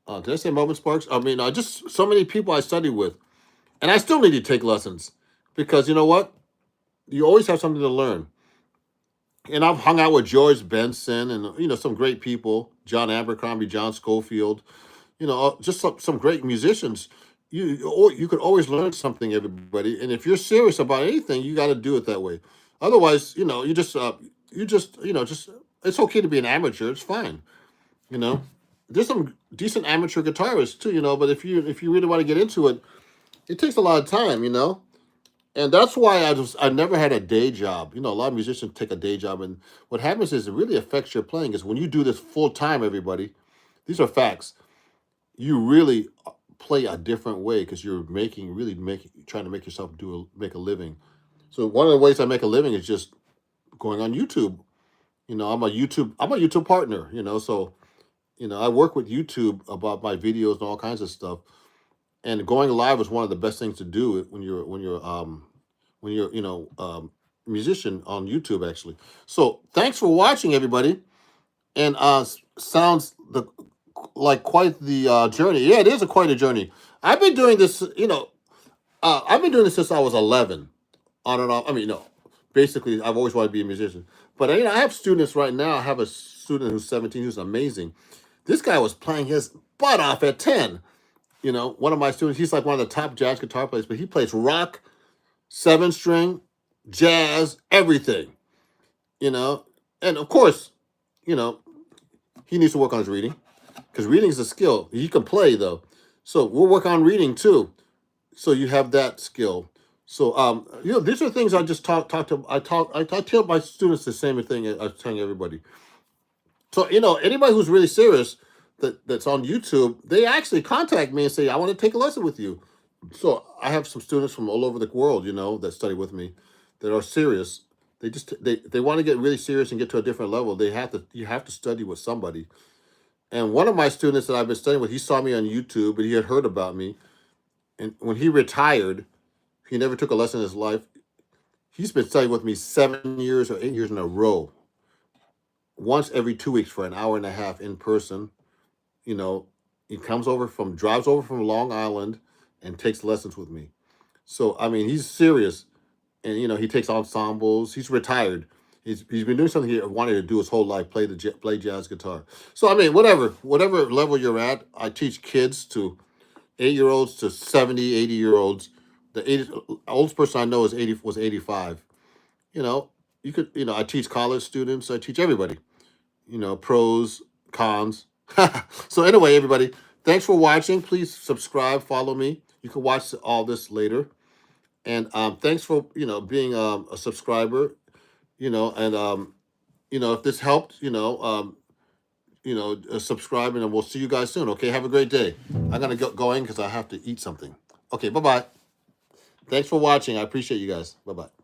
Did I say Melvin Sparks? I mean, just so many people I study with. And I still need to take lessons because you know what? You always have something to learn. And I've hung out with George Benson and, you know, some great people, John Abercrombie, John Schofield, you know, just some great musicians. You could always learn something, everybody. And if you're serious about anything, you got to do it that way. Otherwise, you know, you know, just it's okay to be an amateur. It's fine, you know. There's some decent amateur guitarists too, you know. But if you really want to get into it, it takes a lot of time, you know. And that's why I never had a day job. You know, a lot of musicians take a day job, and what happens is it really affects your playing. Is when you do this full time, everybody. These are facts. You really play a different way because you're trying to make yourself make a living. So one of the ways I make a living is just going on YouTube. You know, I'm a YouTube partner. You know, so you know I work with YouTube about my videos and all kinds of stuff. And going live is one of the best things to do when you're you know musician on YouTube actually. So thanks for watching, everybody. And sounds like quite the journey. Yeah, it is quite a journey. I've been doing this, you know, I've been doing this since I was 11, on and off. I mean, no, basically, I've always wanted to be a musician. But you know, I have students right now. I have a student who's 17 who's amazing. This guy was playing his butt off at 10. You know, one of my students, he's like one of the top jazz guitar players, but he plays rock, 7-string, jazz, everything. You know, and of course, you know, he needs to work on his reading because reading is a skill. He can play though, so we'll work on reading too. So you have that skill. So you know, these are things I just talk to. I tell my students the same thing I'm telling everybody. So you know, anybody who's really serious that's on YouTube, they actually contact me and say, "I want to take a lesson with you." So I have some students from all over the world, that study with me, that are serious. They want to get really serious and get to a different level. You have to study with somebody. And one of my students that I've been studying with, he saw me on YouTube and he had heard about me. And when he retired, he never took a lesson in his life. He's been studying with me 7 years or 8 years in a row, once every 2 weeks for an hour and a half in person. You know, he drives over from Long Island and takes lessons with me. So I mean, he's serious, and he takes ensembles. He's retired. He's been doing something he wanted to do his whole life, play jazz guitar. So I mean, whatever level you're at, I teach kids to 8 year olds to 70, 80 year olds. Oldest person I know was 85. You know, I teach college students. I teach everybody. Pros, cons. So anyway, everybody, thanks for watching. Please subscribe, follow me. You can watch all this later. And thanks for being a subscriber. And if this helped, subscribe, and we'll see you guys soon. Okay, have a great day. I'm gonna go going because I have to eat something. Okay, bye bye. Thanks for watching. I appreciate you guys. Bye bye.